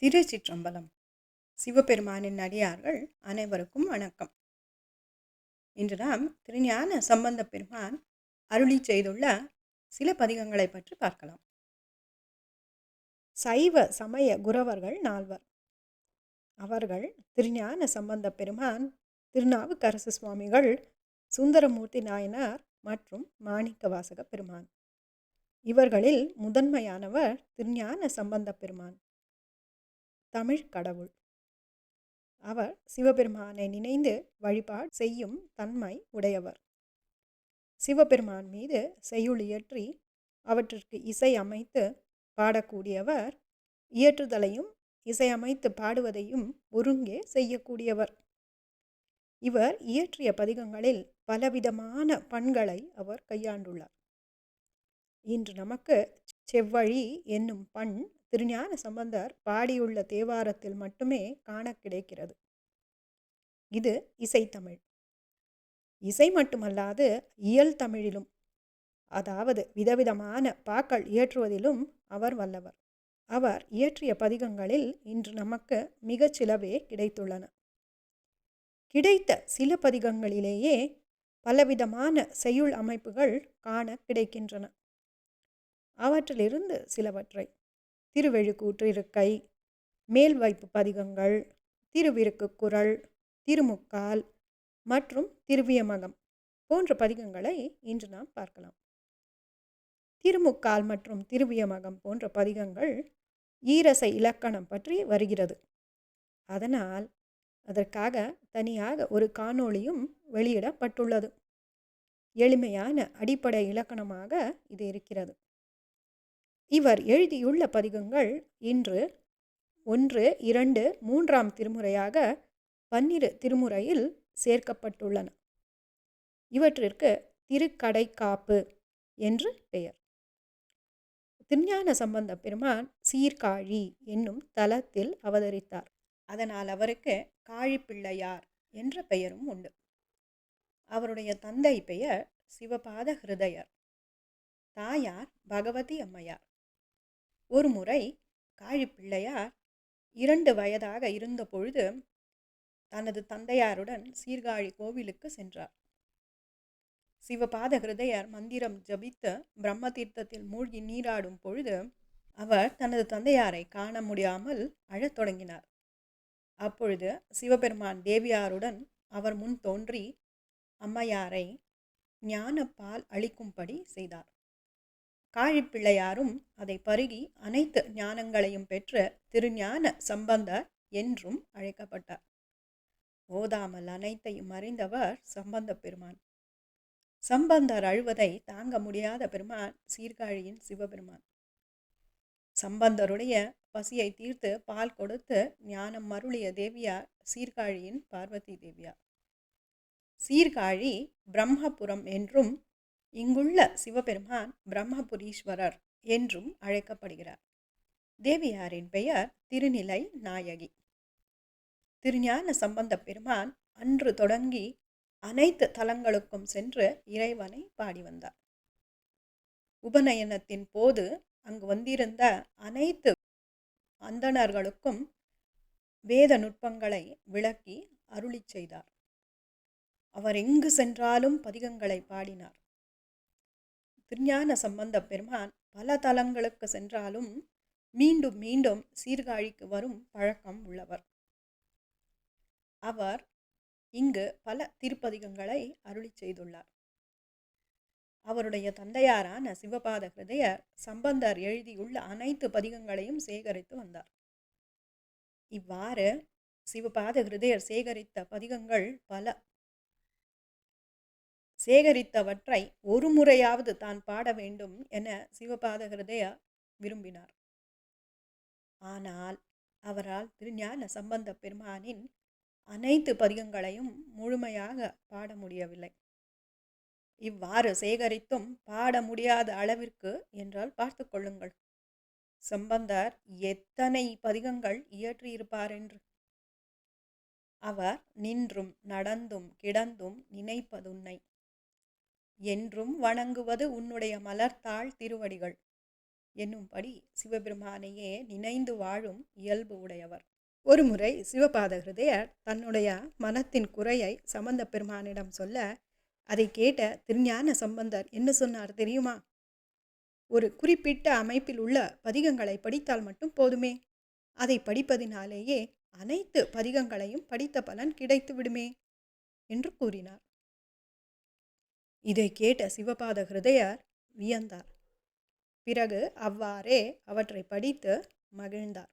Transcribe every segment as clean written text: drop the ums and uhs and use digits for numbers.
திருச்சிற்றம்பலம். சிவபெருமானின் அடியார்கள் அனைவருக்கும் வணக்கம். இன்று நாம் திருஞான சம்பந்தப் பெருமான் அருளி செய்துள்ள சில பதிகங்களை பற்றி பார்க்கலாம். சைவ சமய குரவர்கள் 4. அவர்கள் திருஞான சம்பந்தப் பெருமான், திருநாவுக்கரசு சுவாமிகள், சுந்தரமூர்த்தி நாயனார் மற்றும் மாணிக்கவாசக பெருமான். இவர்களில் முதன்மையானவர் திருஞான சம்பந்தப் பெருமான், தமிழ் கடவுள். அவர் சிவபெருமானை நினைந்து வழிபாடு செய்யும் தன்மை உடையவர். சிவபெருமான் மீது செய்யுள் இயற்றி அவற்றிற்கு இசை அமைத்து பாடக்கூடியவர். இயற்றுதலையும் இசையமைத்து பாடுவதையும் ஒருங்கே செய்யக்கூடியவர். இவர் இயற்றிய பதிகங்களில் பலவிதமான பண்களை அவர் கையாண்டுள்ளார். இன்று நமக்கு செவ்வழி என்னும் பண் திருஞான சம்பந்தர் பாடியுள்ள தேவாரத்தில் மட்டுமே காண கிடைக்கிறது. இது இசைத்தமிழ். இசை மட்டுமல்லாது இயல் தமிழிலும், அதாவது விதவிதமான பாக்கள் இயற்றுவதிலும் அவர் வல்லவர். அவர் இயற்றிய பதிகங்களில் இன்று நமக்கு மிகச் சிலவே கிடைத்துள்ளன. கிடைத்த சில பதிகங்களிலேயே பலவிதமான செய்யுள் அமைப்புகள் காண கிடைக்கின்றன. அவற்றிலிருந்து சிலவற்றை திருவெழுக்கூற்று இருக்கை, மேல் வைப்பு பதிகங்கள், திருவிருக்கு குறள், திருமுக்கால் மற்றும் திருவியமகம் போன்ற பதிகங்களை இன்று நாம் பார்க்கலாம். திருமுக்கால் மற்றும் திருவியமகம் போன்ற பதிகங்கள் ஈரசை இலக்கணம் பற்றி வருகிறது. அதனால் அதற்காக தனியாக ஒரு காணொளியும் வெளியிடப்பட்டுள்ளது. எளிமையான அடிப்படை இலக்கணமாக இது இருக்கிறது. இவர் எழுதியுள்ள பதிகங்கள் இன்று 1, 2, 3ஆம் திருமுறையாக 12 திருமுறையில் சேர்க்கப்பட்டுள்ளன. இவற்றிற்கு திருக்கடைக்காப்பு என்று பெயர். திருஞான சம்பந்த பெருமான் சீர்காழி என்னும் தலத்தில் அவதரித்தார். அதனால் அவருக்கு காழிப்பிள்ளையார் என்ற பெயரும் உண்டு. அவருடைய தந்தை பெயர் சிவபாத ஹிருதயர், தாயார் பகவதி அம்மையார். ஒரு முறை காழிப்பிள்ளையார் 2 வயதாக இருந்த பொழுது தனது தந்தையாருடன் சீர்காழி கோவிலுக்கு சென்றார். சிவபாத ஹிருதயர் மந்திரம் ஜபித்து பிரம்ம தீர்த்தத்தில் மூழ்கி நீராடும் பொழுது அவர் தனது தந்தையாரை காண முடியாமல் அழத் தொடங்கினார். அப்பொழுது சிவபெருமான் தேவியாருடன் அவர் முன் தோன்றி அம்மையாரை ஞான பால் அளிக்கும்படி செய்தார். காழிப்பிள்ளையாரும் அதை பருகி அனைத்து ஞானங்களையும் பெற்று திருஞான சம்பந்தர் என்றும் அழைக்கப்பட்டார். ஓதாமல் அனைத்தையும் அறிந்தவர் சம்பந்த பெருமான். சம்பந்தர் அழுவதை தாங்க முடியாத பெருமான் சீர்காழியின் சிவபெருமான். சம்பந்தருடைய பசியை தீர்த்து பால் கொடுத்து ஞானம் மருளிய தேவியார் சீர்காழியின் பார்வதி தேவியார். சீர்காழி பிரம்மபுரம் என்றும், இங்குள்ள சிவபெருமான் பிரம்மபுரீஸ்வரர் என்றும் அழைக்கப்படுகிறார். தேவியாரின் பெயர் திருநிலை நாயகி. திருஞான சம்பந்த பெருமான் அன்று தொடங்கி அனைத்து தலங்களுக்கும் சென்று இறைவனை பாடி வந்தார். உபநயனத்தின் போது அங்கு வந்திருந்த அனைத்து அந்தணர்களுக்கும் வேத நுட்பங்களை விளக்கி அருளி செய்தார். அவர் எங்கு சென்றாலும் பதிகங்களை பாடினார். திருஞான சம்பந்த பெருமான் பல தலங்களுக்கு சென்றாலும் மீண்டும் மீண்டும் சீர்காழிக்கு வரும் பழக்கம் உள்ளவர். அவர் இங்கு பல திருப்பதிகங்களை அருளி செய்துள்ளார். அவருடைய தந்தையாரான சிவபாத ஹிருதயர் சம்பந்தர் எழுதியுள்ள அனைத்து பதிகங்களையும் சேகரித்து வந்தார். இவ்வாறு சிவபாத ஹிருதயர் சேகரித்த பதிகங்கள் பல. சேகரித்தவற்றை ஒரு முறையாவது தான் பாட வேண்டும் என சிவபாத ஹிருதயர் விரும்பினார். ஆனால் அவரால் திருஞான சம்பந்த பெருமானின் அனைத்து பதிகங்களையும் முழுமையாக பாட முடியவில்லை. இவ்வாறு சேகரித்தும் பாட முடியாத அளவிற்கு என்றால் பார்த்து கொள்ளுங்கள், சம்பந்தர் எத்தனை பதிகங்கள் இயற்றியிருப்பார் என்று. அவர் நின்றும் நடந்தும் கிடந்தும் நினைப்பதுன்னை, என்றும் வணங்குவது உன்னுடைய மலர்த்தாள் திருவடிகள், என்னும்படி சிவபெருமானையே நினைந்து வாழும் இயல்பு உடையவர். ஒருமுறை சிவபாத ஹிருதயர் தன்னுடைய மனத்தின் குறையை சம்பந்த பெருமானிடம் சொல்ல, அதை கேட்ட திருஞான சம்பந்தர் என்ன சொன்னார் தெரியுமா? ஒரு குறிப்பிட்ட அமைப்பில் உள்ள பதிகங்களை படித்தால் மட்டும் போதுமே, அதை படிப்பதினாலேயே அனைத்து பதிகங்களையும் படித்த பலன் கிடைத்து விடுமே என்று கூறினார். இதை கேட்ட சிவபாத ஹிருதயர் வியந்தார். பிறகு அவ்வாறே அவற்றை படித்து மகிழ்ந்தார்.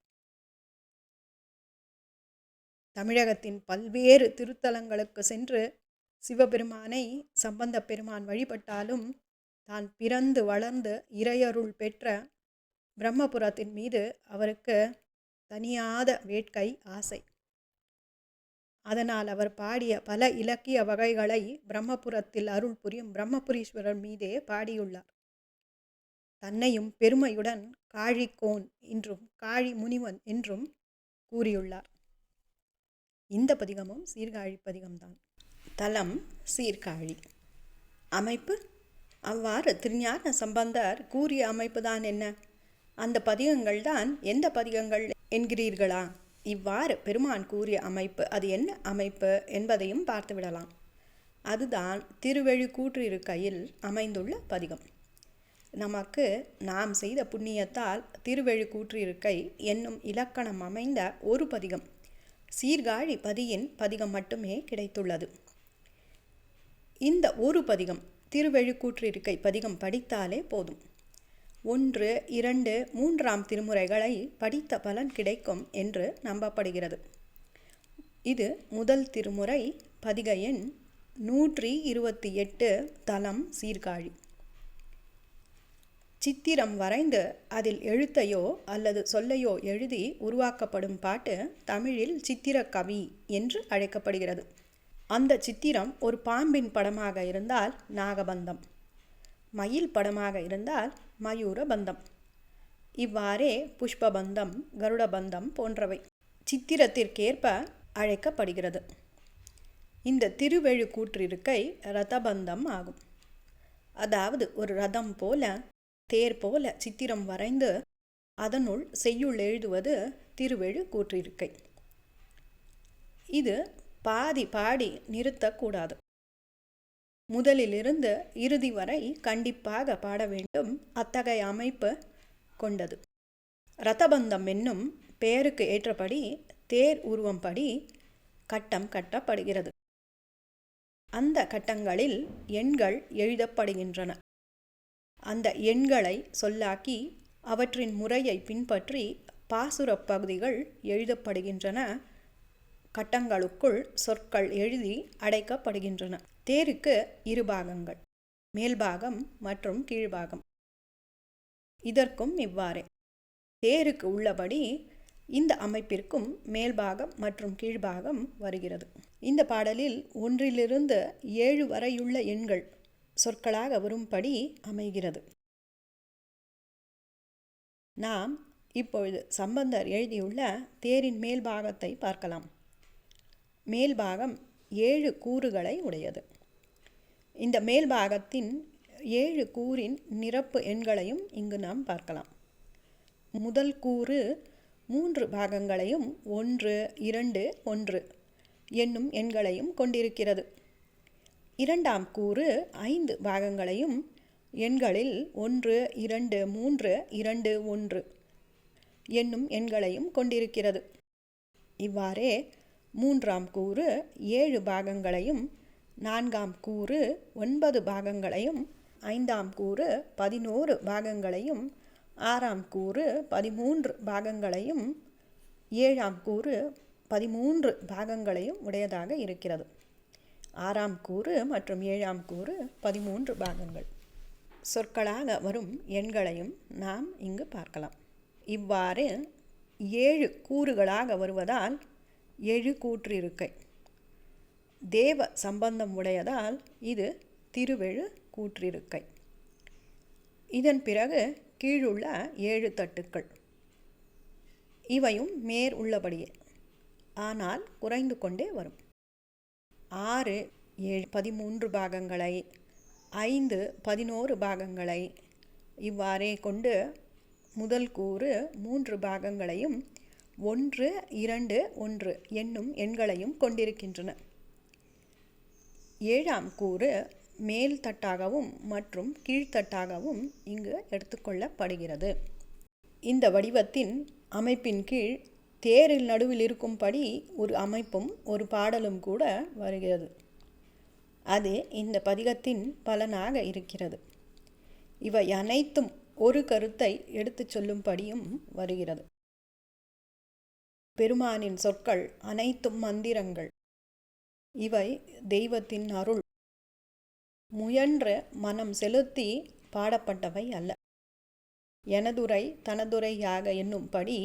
தமிழகத்தின் பல்வேறு திருத்தலங்களுக்கு சென்று சிவபெருமானை சம்பந்த பெருமான் வழிபட்டாலும் தான் பிறந்து வளர்ந்து இறையருள் பெற்ற பிரம்மபுரத்தின் மீது அவருக்கு தனியாத வேட்கை, ஆசை. அதனால் அவர் பாடிய பல இலக்கிய வகைகளை பிரம்மபுரத்தில் அருள் புரியும் பிரம்மபுரீஸ்வரர் மீதே பாடியுள்ளார். தன்னையும் பெருமையுடன் காழிக்கோன் என்றும் காழி முனிவன் என்றும் கூறியுள்ளார். இந்த பதிகமும் சீர்காழி பதிகம்தான். தலம் சீர்காழி. அமைப்பு அவ்வாறு திருஞான சம்பந்தர் கூறிய அமைப்பு தான் என்ன? அந்த பதிகங்கள் தான் எந்த பதிகங்கள் என்கிறீர்களா? இவ்வாறு பெருமான் கூறிய அமைப்பு அது என்ன அமைப்பு என்பதையும் பார்த்துவிடலாம். அதுதான் திருவெழுக்கூற்றிருக்கையில் அமைந்துள்ள பதிகம். நமக்கு நாம் செய்த புண்ணியத்தால் திருவெழுக்கூற்றிருக்கை என்னும் இலக்கணம் அமைந்த ஒரு பதிகம், சீர்காழி பதியின் பதிகம் மட்டுமே கிடைத்துள்ளது. இந்த ஒரு பதிகம் திருவெழுக்கூற்றிருக்கை பதிகம் படித்தாலே போதும். 1, 2, 3ஆம் திருமுறைகளை படித்த பலன் கிடைக்கும் என்று நம்பப்படுகிறது. இது முதல் திருமுறை, பதிக எண் 128, தலம் சீர்காழி. சித்திரம் வரைந்து அதில் எழுத்தையோ அல்லது சொல்லையோ எழுதி உருவாக்கப்படும் பாட்டு தமிழில் சித்திரக்கவி என்று அழைக்கப்படுகிறது. அந்த சித்திரம் ஒரு பாம்பின் படமாக இருந்தால் நாகபந்தம், மயில் படமாக இருந்தால் மயூரபந்தம், இவ்வாறே புஷ்பபந்தம், கருடபந்தம் போன்றவை சித்திரத்திற்கேற்ப அழைக்கப்படுகிறது. இந்த திருவெழுக்கூற்றிருக்கை ரதபந்தம் ஆகும். அதாவது ஒரு ரதம் போல, தேர் போல சித்திரம் வரைந்து அதனுள் செய்யுள் எழுதுவது திருவெழுக்கூற்றிருக்கை. இது பாதி பாடி நிறுத்தக்கூடாது. முதலிலிருந்து இறுதி வரை கண்டிப்பாக பாட வேண்டும். அத்தகைய அமைப்பு கொண்டது. ரதபந்தம் என்னும் பெயருக்கு ஏற்றபடி தேர் உருவம்படி கட்டம் கட்டப்படுகிறது. அந்த கட்டங்களில் எண்கள் எழுதப்படுகின்றன. அந்த எண்களை சொல்லாக்கி அவற்றின் முறையை பின்பற்றி பாசுரப் பகுதிகள் எழுதப்படுகின்றன. கட்டங்களுக்குள் சொற்கள் எழுதி அடைக்கப்படுகின்றன. தேருக்கு 2 பாகங்கள், மேல்பாகம் மற்றும் கீழ்பாகம். இதற்கும் இவ்வாறே தேருக்கு உள்ளபடி இந்த அமைப்பிற்கும் மேல்பாகம் மற்றும் கீழ்பாகம் வருகிறது. இந்த பாடலில் 1லிருந்து 7 வரையுள்ள எண்கள் சொற்களாக வரும்படி அமைகிறது. நாம் இப்பொழுது சம்பந்தர் எழுதியுள்ள தேரின் மேல்பாகத்தை பார்க்கலாம். மேல்பாகம் 7 கூறுகளை உடையது. இந்த மேல்பாகத்தின் 7 கூறின் நிரப்பு எண்களையும் இங்கு நாம் பார்க்கலாம். முதல் கூறு 3 பாகங்களையும் 1, 2, 1 என்னும் எண்களையும் கொண்டிருக்கிறது. 2ஆம் கூறு 5 பாகங்களையும் எண்களில் 1, 2, 3, 2, 1 என்னும் எண்களையும் கொண்டிருக்கிறது. இவ்வாறே 3ஆம் கூறு 7 பாகங்களையும், 4ஆம் கூறு 9 பாகங்களையும், 5ஆம் கூறு 11 பாகங்களையும், 6ஆம் கூறு 13 பாகங்களையும், 7ஆம் கூறு 13 பாகங்களையும் உடையதாக இருக்கிறது. 6ஆம் கூறு மற்றும் 7ஆம் கூறு 13 பாகங்கள். சொற்களாக வரும் எண்களையும் நாம் இங்கு பார்க்கலாம். இவ்வாறு 7 கூறுகளாக வருவதால் எழுக்கூற்றிருக்கை. தேவ சம்பந்தம் உடையதால் இது திருவெழு கூற்றிருக்கை. இதன் பிறகு கீழுள்ள 7 தட்டுக்கள். இவையும் மேற் உள்ளபடியே, ஆனால் குறைந்து கொண்டே வரும். 6, 7, 13 பாகங்களை, 5, 11 பாகங்களை இவ்வாறே கொண்டு முதல் கூறு 3 பாகங்களையும் 1, 2, 1 என்னும் எண்களையும் கொண்டிருக்கின்றன. 7ஆம் கூறு மேல் தட்டாகவும் மற்றும் கீழ்த்தட்டாகவும் இங்கு எடுத்துக்கொள்ளப்படுகிறது. இந்த வடிவத்தின் அமைப்பின் கீழ் தேரில் நடுவில் இருக்கும்படி ஒரு அமைப்பும் ஒரு பாடலும் கூட வருகிறது. அது இந்த பதிகத்தின் பலனாக இருக்கிறது. இவை அனைத்தும் ஒரு கருத்தை எடுத்துச் சொல்லும்படியும் வருகிறது. பெருமானின் சொற்கள் அனைத்தும் மந்திரங்கள். இவை தெய்வத்தின் அருள். முயன்ற மனம் செலுத்தி பாடப்பட்டவை அல்ல. எனதுரை தனதுரையாக என்னும்படி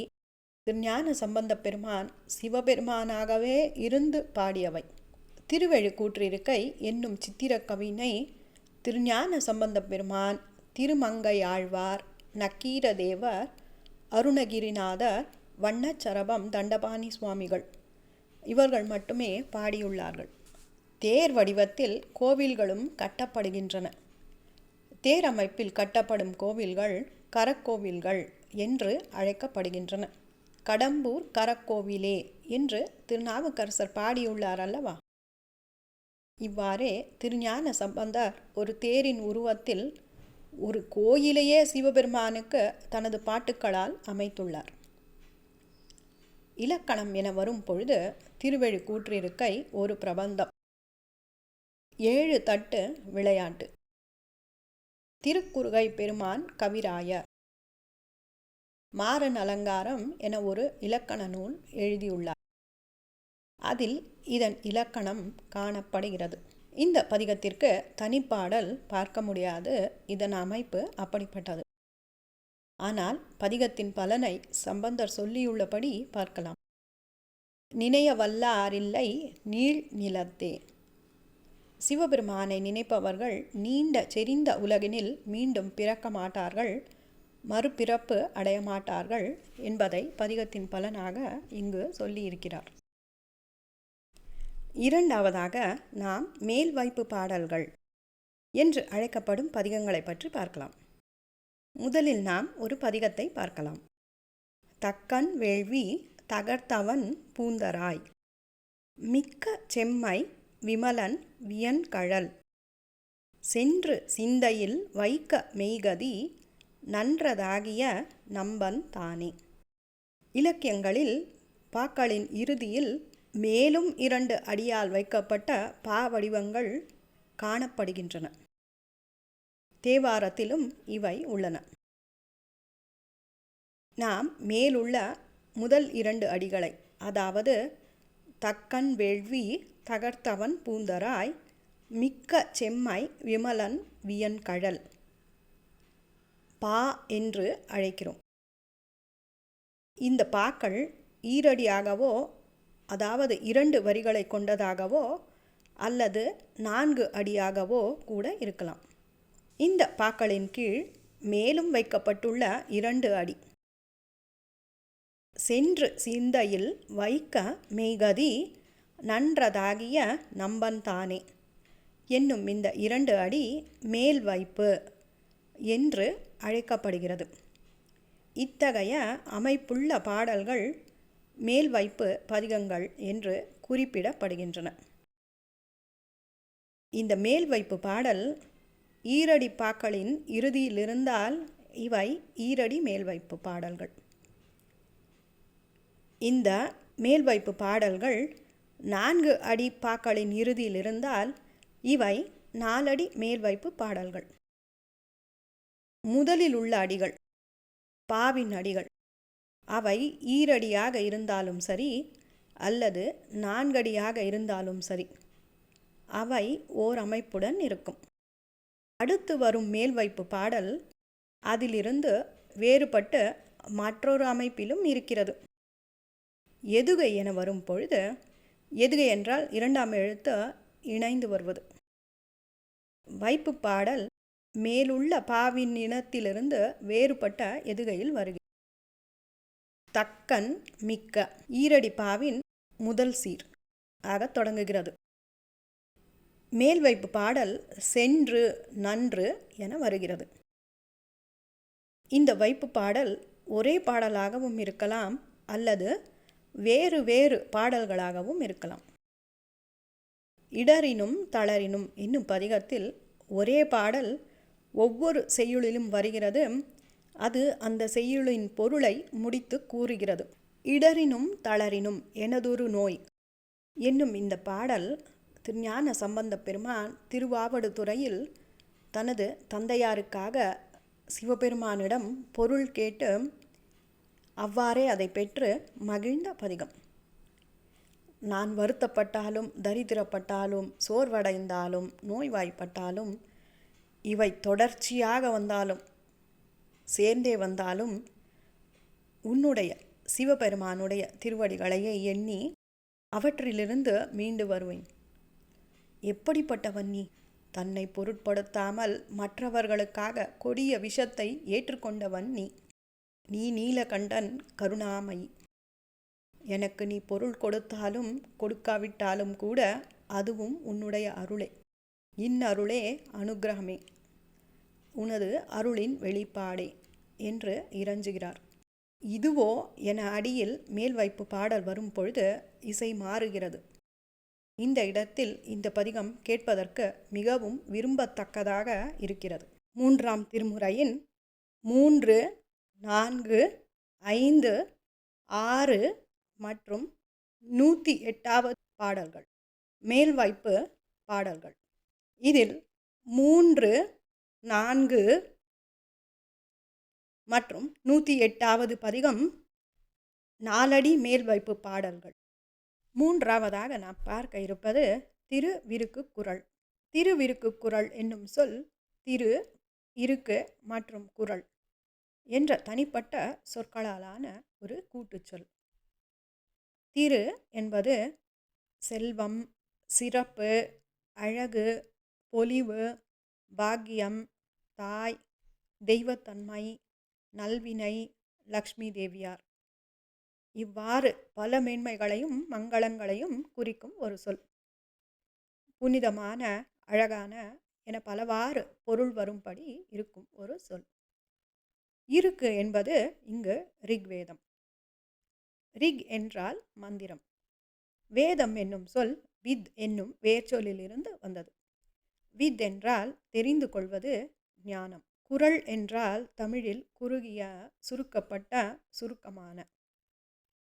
திருஞான சம்பந்தப் பெருமான் சிவபெருமானாகவே இருந்து பாடியவை. திருவெழுக்கூற்றிருக்கை என்னும் சித்திரக்கவினை திருஞான சம்பந்தப் பெருமான், திருமங்கையாழ்வார், நக்கீரதேவர், அருணகிரிநாதர், வண்ணச்சரபம் தண்டபாணி சுவாமிகள் இவர்கள் மட்டுமே பாடியுள்ளார்கள். தேர் வடிவத்தில் கோவில்களும் கட்டப்படுகின்றன. தேர் அமைப்பில் கட்டப்படும் கோவில்கள் கரக்கோவில்கள் என்று அழைக்கப்படுகின்றன. கடம்பூர் கரக்கோவிலே என்று திருநாவுக்கரசர் பாடியுள்ளார் அல்லவா? இவ்வாறே திருஞான சம்பந்தர் ஒரு தேரின் உருவத்தில் ஒரு கோயிலையே சிவபெருமானுக்கு தனது பாட்டுக்களால் அமைத்துள்ளார். இலக்கணம் என வரும் பொழுது திருவெழுக்கூற்றிருக்கை ஒரு பிரபந்தம். 7 தட்டு விளையாட்டு. திருக்குறுகை பெருமான் கவிராயர் மாறன் அலங்காரம் என ஒரு இலக்கண நூல் எழுதியுள்ளார். அதில் இதன் இலக்கணம் காணப்படுகிறது. இந்த பதிகத்திற்கு தனிப்பாடல் பார்க்க முடியாது. இதன் அமைப்பு அப்படிப்பட்டது. ஆனால் பதிகத்தின் பலனை சம்பந்தர் சொல்லியுள்ளபடி பார்க்கலாம். நினைய வல்லாரில்லை நீள் நிலத்தே. சிவபெருமானை நினைப்பவர்கள் நீண்ட செறிந்த உலகினில் மீண்டும் பிறக்க மாட்டார்கள், மறுபிறப்பு அடையமாட்டார்கள் என்பதை பதிகத்தின் பலனாக இங்கு சொல்லியிருக்கிறார். இரண்டாவதாக நாம் மேல்வாய்ப்பு பாடல்கள் என்று அழைக்கப்படும் பதிகங்களை பற்றி பார்க்கலாம். முதலில் நாம் ஒரு பதிகத்தை பார்க்கலாம். தக்கன் வேள்வி தகர்த்தவன் பூந்தராய் மிக்க செம்மை விமலன் வியன்கழல் சென்று சிந்தையில் வைக்க மெய்கதி நன்றதாகிய நம்பன் தானே. இலக்கியங்களில் பாக்களின் இறுதியில் மேலும் 2 அடியால் வைக்கப்பட்ட பா வடிவங்கள் காணப்படுகின்றன. தேவாரத்திலும் இவை உள்ளன. நாம் மேலுள்ள முதல் 2 அடிகளை, அதாவது தக்கன் வேள்வி தகர்த்தவன் பூந்தராய் மிக்க செம்மை விமலன் வியன்கழல் பா என்று அழைக்கிறோம். இந்த பாக்கள் ஈரடியாகவோ, அதாவது 2 வரிகளை கொண்டதாகவோ அல்லது 4 அடியாகவோ கூட இருக்கலாம். இந்த பாக்களின் கீழ் மேலும் வைக்கப்பட்டுள்ள 2 அடி. சென்று சிந்தையில் வைக்க மெய்கதி நன்றதாகிய நம்பன் தானே என்னும் இந்த 2 அடி மேல் வைப்பு என்று அழைக்கப்படுகிறது. இத்தகைய அமைப்புள்ள பாடல்கள் மேல் வைப்பு பதிகங்கள் என்று குறிப்பிடப்படுகின்றன. இந்த மேல் வைப்பு பாடல் ஈரடி பாக்களின் இறுதியில் இருந்தால் இவை ஈரடி மேல்வைப்பு பாடல்கள். இந்த மேல்வைப்பு பாடல்கள் 4 அடி பாக்களின் இறுதியில் இருந்தால் இவை 4 அடி மேல்வைப்பு பாடல்கள். முதலில் உள்ள அடிகள் பாவின் அடிகள். அவை ஈரடியாக இருந்தாலும் சரி அல்லது 4 அடியாக இருந்தாலும் சரி, அவை ஓர் அமைப்புடன் இருக்கும். அடுத்து வரும் மேல்வைப்பு பாடல் அதிலிருந்து வேறுபட்டு மற்றொரு அமைப்பிலும் இருக்கிறது. எதுகை என வரும் பொழுது, எதுகை என்றால் 2ஆம் எழுத்து இணைந்து வருவது. வைப்பு பாடல் மேலுள்ள பாவின் இனத்திலிருந்து வேறுபட்ட எதுகையில் வருகிறது. தக்கன் மிக்க ஈரடி பாவின் முதல் சீர் ஆக தொடங்குகிறது. மேல்வைப்பு பாடல் சென்று நன்று என வருகிறது. இந்த வைப்பு பாடல் ஒரே பாடலாகவும் இருக்கலாம் அல்லது வேறு வேறு பாடல்களாகவும் இருக்கலாம். இடரினும் தளரினும் என்னும் பதிகத்தில் ஒரே பாடல் ஒவ்வொரு செய்யுளிலும் வருகிறது. அது அந்த செய்யுளின் பொருளை முடித்து கூறுகிறது. இடரினும் தளரினும் எனதொரு நோய் என்னும் இந்த பாடல் திருஞான சம்பந்தப் பெருமான் திருவாவடுதுறையில் தனது தந்தையாருக்காக சிவபெருமானிடம் பொருள் கேட்டு அவ்வாறே அதை பெற்று மகிழ்ந்த பதிகம். நான் வருத்தப்பட்டாலும் தரித்திரப்பட்டாலும் சோர்வடைந்தாலும் நோய்வாய்ப்பட்டாலும் இவை தொடர்ச்சியாக வந்தாலும் சேர்ந்தே வந்தாலும் உன்னுடைய சிவபெருமானுடைய திருவடிகளையே எண்ணி அவற்றிலிருந்து மீண்டு வருவேன். எப்படிப்பட்டவன் நீ? தன்னை பொருட்படுத்தாமல் மற்றவர்களுக்காக கொடிய விஷத்தை ஏற்றுக்கொண்டவன் நீ. நீ நீலகண்டன் கருணாமயி. எனக்கு நீ பொருள் கொடுத்தாலும் கொடுக்காவிட்டாலும் கூட அதுவும் உன்னுடைய அருளே. இன்னருளே அனுக்கிரகமே, உனது அருளின் வெளிப்பாடே என்று இறைஞ்சுகிறார். இதுவோ என அடியில் மேல் வைப்பு பாடல் வரும் பொழுது இசை மாறுகிறது. இந்த இடத்தில் இந்த பதிகம் கேட்பதற்கு மிகவும் விரும்பத்தக்கதாக இருக்கிறது. 3ஆம் திருமுறையின் 3, 4, 5, 6 மற்றும் 108வது பாடல்கள் மேல் வைப்பு பாடல்கள். இதில் 3, 4 மற்றும் 108வது பதிகம் 4 அடி மேல் வைப்பு பாடல்கள். 3ஆவதாக நாம் பார்க்க இருப்பது திருவிருக்குக்குறள். திருவிருக்குக்குறள் என்னும் சொல் திரு, இருக்கு மற்றும் குறள் என்ற தனிப்பட்ட சொற்களாலான ஒரு கூட்டுச்சொல். திரு என்பது செல்வம், சிறப்பு, அழகு, பொலிவு, பாக்கியம், தாய், தெய்வத்தன்மை, நல்வினை, லக்ஷ்மி தேவியார் இவ்வாறு பல மேன்மைகளையும் மங்களங்களையும் குறிக்கும் ஒரு சொல். புனிதமான, அழகான என பலவாறு பொருள் வரும்படி இருக்கும் ஒரு சொல். இருக்கு என்பது இங்கு ரிக்வேதம். ரிக் என்றால் மந்திரம். வேதம் என்னும் சொல் வித் என்னும் வேர்ச்சொல்லிலிருந்து வந்தது. வித் என்றால் தெரிந்து கொள்வது, ஞானம். குறள் என்றால் தமிழில் குறுகிய, சுருக்கப்பட்ட, சுருக்கமான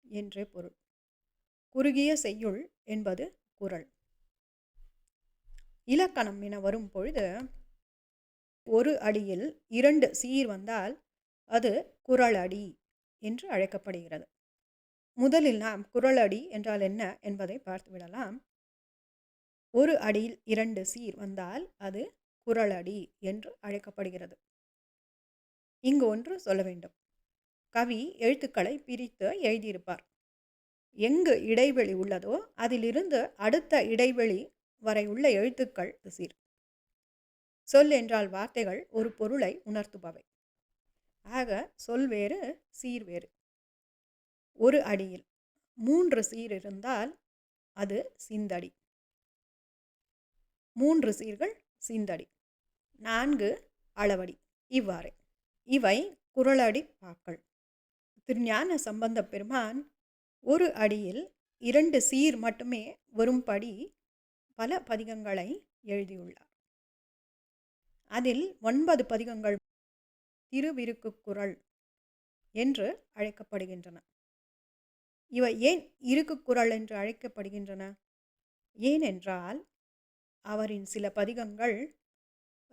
என்றே பொருள். குறுகிய செய்யுள் என்பது குறள். இலக்கணம் என வரும் பொழுது ஒரு அடியில் 2 சீர் வந்தால் அது குறளடி என்று அழைக்கப்படுகிறது. முதலில் நாம் குறளடி என்றால் என்ன என்பதை பார்த்துவிடலாம். ஒரு அடியில் 2 சீர் வந்தால் அது குறளடி என்று அழைக்கப்படுகிறது. இங்கு ஒன்று சொல்ல வேண்டும். கவி எழுத்துக்களை பிரித்து எழுதியிருப்பார். எங்கு இடைவெளி உள்ளதோ அதிலிருந்து அடுத்த இடைவெளி வரை உள்ள எழுத்துக்கள் சீர். சொல் என்றால் வார்த்தைகள் ஒரு பொருளை உணர்த்துபவை. ஆக சொல் வேறு, சீர் வேறு. ஒரு அடியில் 3 சீர் இருந்தால் அது சிந்தடி. 3 சீர்கள் சிந்தடி. 4 அளவடி. இவ்வாறே இவை குறளடி பாக்கள். திருஞான சம்பந்தப் பெருமான் ஒரு அடியில் 2 சீர் மட்டுமே வரும்படி பல பதிகங்களை எழுதியுள்ளார். அதில் 9 பதிகங்கள் திருவிருக்குக்குறள் என்று அழைக்கப்படுகின்றன. இவை ஏன் இருக்குக்குறள் என்று அழைக்கப்படுகின்றன? ஏனென்றால் அவரின் சில பதிகங்கள்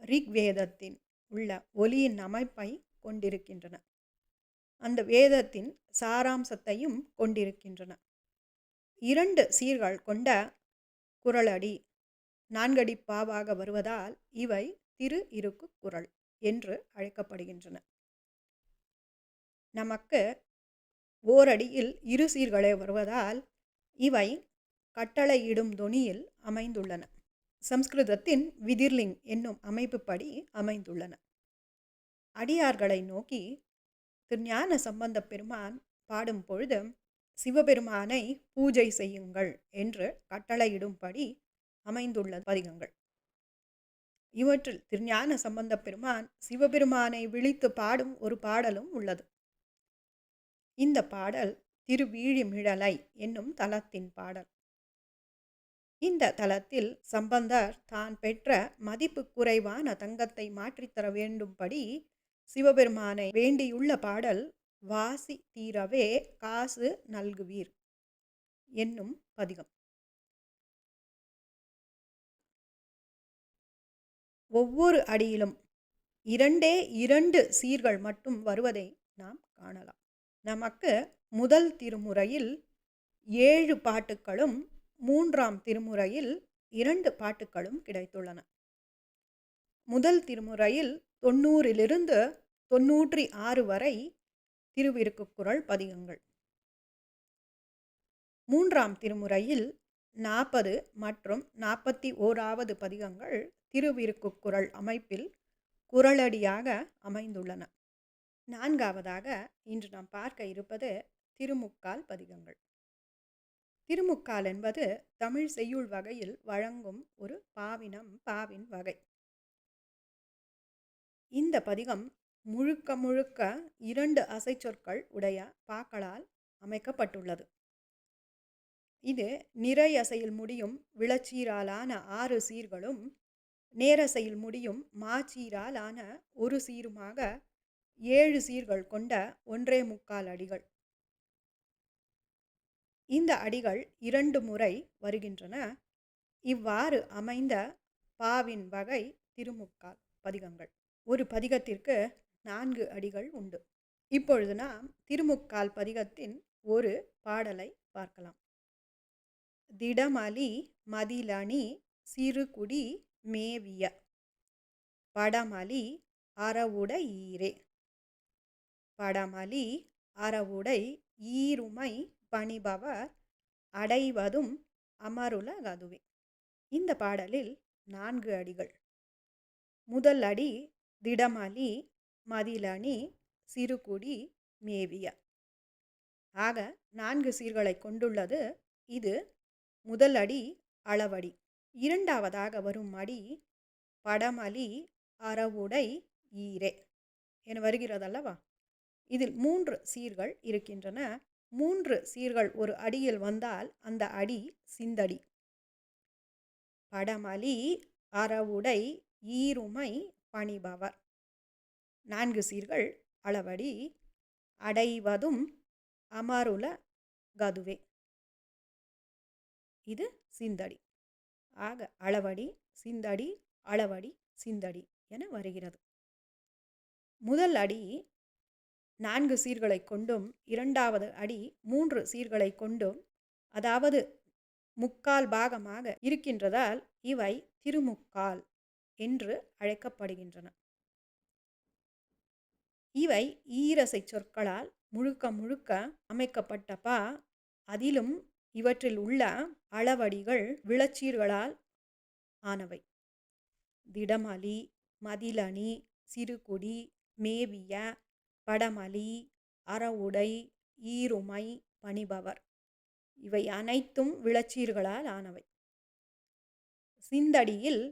ரிக்வேதத்தின் உள்ள ஒலியின் அமைப்பை கொண்டிருக்கின்றன. அந்த வேதத்தின் சாராம்சத்தையும் கொண்டிருக்கின்றன. 2 சீர்கள் கொண்ட குறளடி 4 அடி பாவாக வருவதால் இவை திரு இருக்கு குறள் என்று அழைக்கப்படுகின்றன. நமக்கு ஓரடியில் 2 சீர்களே வருவதால் இவை கட்டளையிடும் தொனியில் அமைந்துள்ளன. சம்ஸ்கிருதத்தின் விதிர்லிங் என்னும் அமைப்புப்படி அமைந்துள்ளன. அடியார்களை நோக்கி திருஞான சம்பந்தப் பெருமான் பாடும் பொழுது சிவபெருமானை பூஜை செய்யுங்கள் என்று கட்டளையிடும்படி அமைந்துள்ள பதிகங்கள். இவற்றில் திருஞான சம்பந்தப் பெருமான் சிவபெருமானை விழித்து பாடும் ஒரு பாடலும் உள்ளது. இந்த பாடல் திருவீழிமிழலை என்னும் தலத்தின் பாடல். இந்த தலத்தில் சம்பந்தர் தான் பெற்ற மதிப்பு குறைவான தங்கத்தை மாற்றித்தர வேண்டும்படி சிவபெருமானை வேண்டியுள்ள பாடல் வாசி தீரவே காசு நல்குவீர் என்னும் பதிகம். ஒவ்வொரு அடியிலும் 2 சீர்கள் மட்டும் வருவதை நாம் காணலாம். நமக்கு முதல் திருமுறையில் 7 பாட்டுக்களும் 3ஆம் திருமுறையில் 2 பாட்டுக்களும் கிடைத்துள்ளன. முதல் திருமுறையில் 90லிருந்து 96 வரை திருவிருக்குறள் பதிகங்கள். 3ஆம் திருமுறையில் 40 மற்றும் 41வது பதிகங்கள் திருவிருக்குறள் அமைப்பில் குறளடியாக அமைந்துள்ளன. 4வதாக இன்று நாம் பார்க்க இருப்பது திருமுக்கால் பதிகங்கள். திருமுக்கால் என்பது தமிழ் செய்யுள் வகையில் வழங்கும் ஒரு பாவின் வகை. இந்த பதிகம் முழுக்க 2 அசைச்சொற்கள் உடைய பாக்களால் அமைக்கப்பட்டுள்ளது. இது நிறையசையில் முடியும் விளச்சீராலான 6 சீர்களும் நேரசையில் முடியும் மாச்சீராலான 1 சீருமாக 7 சீர்கள் கொண்ட 1.25 அடிகள். இந்த அடிகள் 2 முறை வருகின்றன. இவ்வாறு அமைந்த பாவின் வகை திருமுக்கால் பதிகங்கள். ஒரு பதிகத்திற்கு 4 அடிகள் உண்டு. இப்பொழுது நாம் திருமுக்கால் பதிகத்தின் ஒரு பாடலை பார்க்கலாம். திடமலி மதிலணி சிறுகுடி மேவிய படமலி அறவுடை ஈரே. படமலி அறவுடை ஈருமை பணிபவர் அடைவதும் அமருலகதுவே. இந்த பாடலில் 4 அடிகள். முதல் அடி திடமலி மதிலணி சிறுகுடி மேவிய. ஆக 4 சீர்களை கொண்டுள்ளது. இது முதல் அடி அளவடி. 2வதாக வரும் அடி படமலி அறவுடை ஈரே என வருகிறதல்லவா. இதில் 3 சீர்கள் இருக்கின்றன. 3 சீர்கள் ஒரு அடியில் வந்தால் அந்த அடி சிந்தடி. படமலி அறவுடை ஈருமை பணிபவர் 4 சீர்கள் அளவடி. அடைவதும் அமருல கதுவே, இது சிந்தடி. ஆக அளவடி சிந்தடி அளவடி சிந்தடி என வருகிறது. முதல் அடி 4 சீர்களை கொண்டும் 2வது அடி 3 சீர்களை கொண்டும், அதாவது முக்கால் பாகமாக இருக்கின்றதால் இவை திருமுக்கால் என்று அழைக்கப்படுகின்றன. இவை ஈரசை சொற்களால் முழுக்க அமைக்கப்பட்ட பா. அதிலும் இவற்றில் உள்ள அளவடிகள் விளச்சீர்களால் ஆனவை. திடமலி மதிலணி சிறுகுடி மேவிய படமலி அறவுடை ஈருமை பணிபவர் இவை அனைத்தும் விளச்சீர்களால் ஆனவை. சிந்தடியில்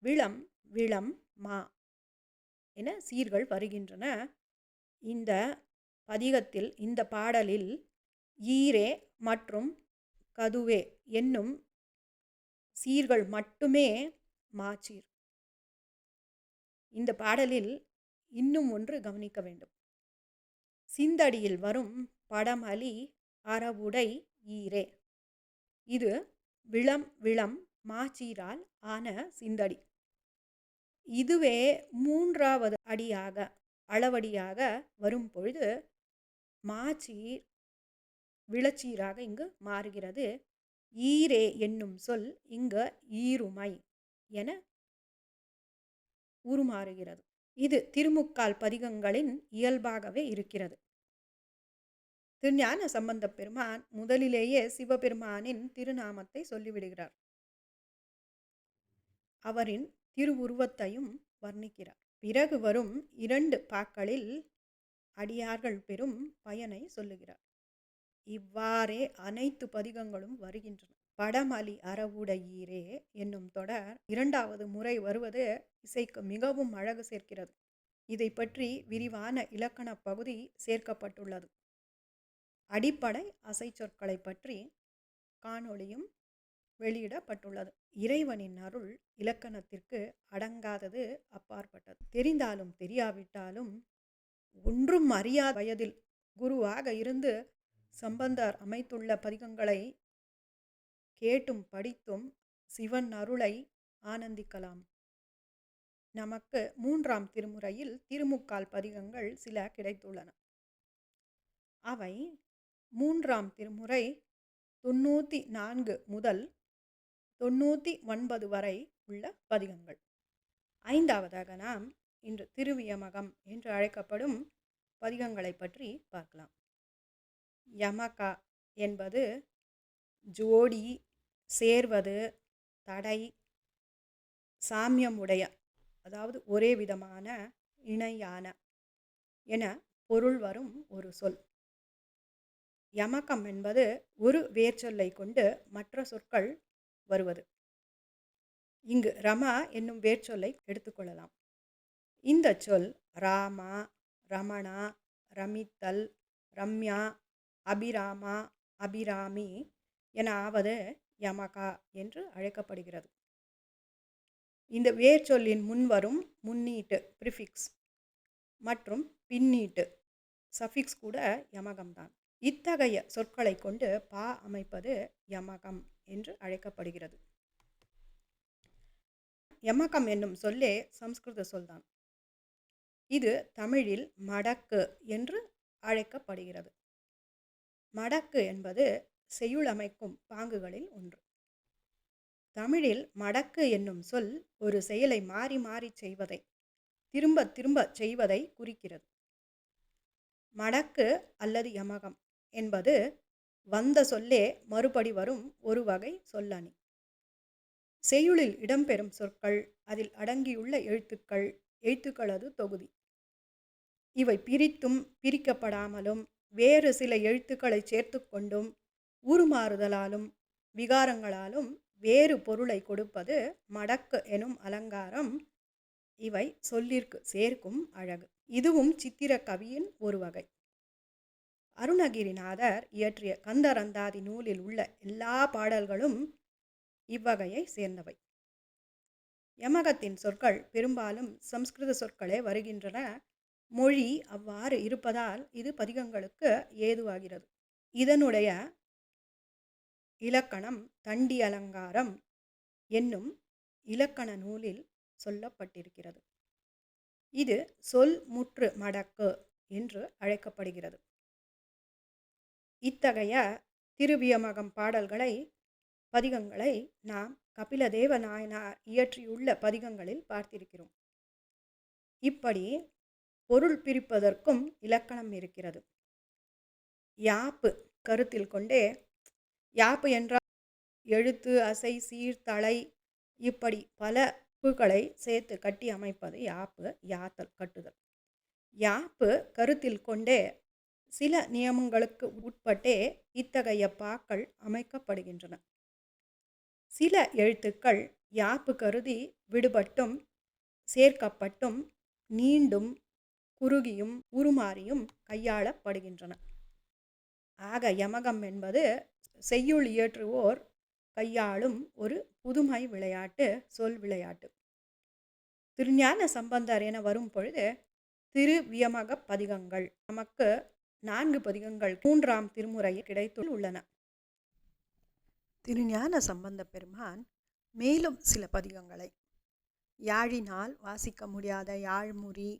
விளம் விளம் மா என சீர்கள் வருகின்றன. இந்த பதிகத்தில் இந்த பாடலில் ஈரே மற்றும் கதுவே என்னும் சீர்கள் மட்டுமே மாச்சீர். இந்த பாடலில் இன்னும் ஒன்று கவனிக்க வேண்டும். சிந்தடியில் வரும் படமலி அறவுடை ஈரே, இது விளம் விளம் மாச்சீரால் ஆன சிந்தடி. இதுவே 3வது அடியாக அளவடியாக வரும் பொழுது மாச்சீர் விளச்சீராக இங்கு மாறுகிறது. ஈரே என்னும் சொல் இங்கு ஈருமை என உருமாறுகிறது. இது திருமுக்கால் பதிகங்களின் இயல்பாகவே இருக்கிறது. திருஞான சம்பந்தப் பெருமான் முதலிலேயே சிவபெருமானின் திருநாமத்தை சொல்லிவிடுகிறார். அவரின் திருவுருவத்தையும் வர்ணிக்கிறார். பிறகு வரும் 2 பாக்களில் அடியார்கள் பெறும் பயனை சொல்லுகிறார். இவ்வாறே அனைத்து பதிகங்களும் வருகின்றன. படமலி அறவுடையீரே என்னும் தொடர் 2வது முறை வருவது இசைக்கு மிகவும் அழகு சேர்க்கிறது. இதை பற்றி விரிவான இலக்கண பகுதி சேர்க்கப்பட்டுள்ளது. அடிப்படை அசை சொற்களை பற்றி காணொளியும் வெளியிடப்பட்டுள்ளது. இறைவனின் அருள் இலக்கணத்திற்கு அடங்காதது, அப்பாற்பட்டது. தெரிந்தாலும் தெரியாவிட்டாலும் ஒன்றும் அறியாத வயதில் குருவாக இருந்து சம்பந்தர் அமைத்துள்ள பதிகங்களை கேட்டும் படித்தும் சிவன் அருளை ஆனந்திக்கலாம். நமக்கு 3ஆம் திருமுறையில் திருமுக்கால் பதிகங்கள் சில கிடைத்துள்ளன. அவை 3ஆம் திருமுறை 94 முதல் 99 வரை உள்ள பதிகங்கள். 5வதாக நாம் இன்று திருவியமகம் என்று அழைக்கப்படும் பதிகங்களை பற்றி பார்க்கலாம். யமகா என்பது ஜோடி, சேர்வது, தடை, சாமியமுடைய, அதாவது ஒரே விதமான, இணையான என பொருள் வரும் ஒரு சொல். யமகம் என்பது ஒரு வேர்ச்சொல்லை கொண்டு மற்ற சொற்கள் வருவது. இங்கு ரமா என்னும் வேர்ச்சொல்லை எடுத்துக்கொள்ளலாம். இந்த சொல் ராமா, ரமணா, ரமித்தல், ரம்யா, அபிராமா, அபிராமி என ஆவது யமகா என்று அழைக்கப்படுகிறது. இந்த வேர்ச்சொல்லின் முன்வரும் முன்னீட்டு ப்ரிஃபிக்ஸ் மற்றும் பின்னீட்டு சஃபிக்ஸ் கூட யமகம்தான். இத்தகைய சொற்களை கொண்டு பா அமைப்பது யமகம் என்று அழைக்கப்படுகிறது. யமகம் என்னும் சொல்லே சம்ஸ்கிருத சொல்தான். இது தமிழில் மடக்கு என்று அழைக்கப்படுகிறது. மடக்கு என்பது செய்யுள் அமைக்கும் பாங்குகளில் ஒன்று. தமிழில் மடக்கு என்னும் சொல் ஒரு செயலை மாறி மாறி செய்வதை, திரும்ப திரும்ப செய்வதை குறிக்கிறது. மடக்கு அல்லது யமகம் என்பது வந்த சொல்லே மறுபடி வரும் ஒரு வகை சொல்லணி. செய்யுளில் இடம்பெறும் சொற்கள், அதில் அடங்கியுள்ள எழுத்துக்களது தொகுதி. இவை பிரித்தும் பிரிக்கப்படாமலும் வேறு சில எழுத்துக்களை சேர்த்து கொண்டும் உருமாறுதலாலும் விகாரங்களாலும் வேறு பொருளை கொடுப்பது மடக்கு எனும் அலங்காரம். இவை சொல்லிற்கு சேர்க்கும் அழகு. இதுவும் சித்திர கவியின் ஒரு வகை. அருணகிரிநாதர் இயற்றிய கந்தரந்தாதி நூலில் உள்ள எல்லா பாடல்களும் இவ்வகையை சேர்ந்தவை. யமகத்தின் சொற்கள் பெரும்பாலும் சம்ஸ்கிருத சொற்களே வருகின்றன. மொழி அவ்வாறு இருப்பதால் இது பதிகங்களுக்கு ஏதுவாகிறது. இதனுடைய இலக்கணம் தண்டி அலங்காரம் என்னும் இலக்கண நூலில் சொல்லப்பட்டிருக்கிறது. இது சொல் முற்று மடக்கு என்று அழைக்கப்படுகிறது. இத்தகைய திருவியமகம் பதிகங்களை நாம் கபிலதேவ நாயனார் இயற்றியுள்ள பதிகங்களில் பார்த்திருக்கிறோம். இப்படி பொருள் பிரிப்பதற்கும் இலக்கணம் இருக்கிறது. யாப்பு கருத்தில் கொண்டே, யாப்பு என்றால் எழுத்து, அசை, சீர், தளை இப்படி பல பூக்களை சேர்த்து கட்டி அமைப்பது யாப்பு, யாத்தல், கட்டுதல். யாப்பு கருத்தில் கொண்டே சில நியமங்களுக்கு உட்பட்டே இத்தகைய பாக்கள் அமைக்கப்படுகின்றன. சில எழுத்துக்கள் யாப்பு கருதி விடுபட்டும் சேர்க்கப்பட்டும் நீண்டும் குறுகியும் உருமாறியும் கையாளப்படுகின்றன. ஆக யமகம் என்பது செய்யுள் இயற்றுவோர் கையாளும் ஒரு புதுமை விளையாட்டு, சொல் விளையாட்டு. திருஞான சம்பந்தர் என வரும் பொழுது திருவியமக பதிகங்கள் நமக்கு 4 பதிகங்கள் 3ஆம் திருமுறையில் கிடைத்துள்ளன. திருஞான சம்பந்த பெருமான் மேலும் சில பதிகங்களை யாழினால் வாசிக்க முடியாத யாழ்முறி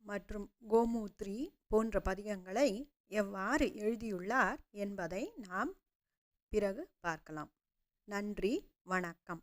மற்றும் கோமூத்ரி போன்ற பதிகங்களை எவ்வாறு எழுதியுள்ளார் என்பதை நாம் பிறகு பார்க்கலாம். நன்றி, வணக்கம்.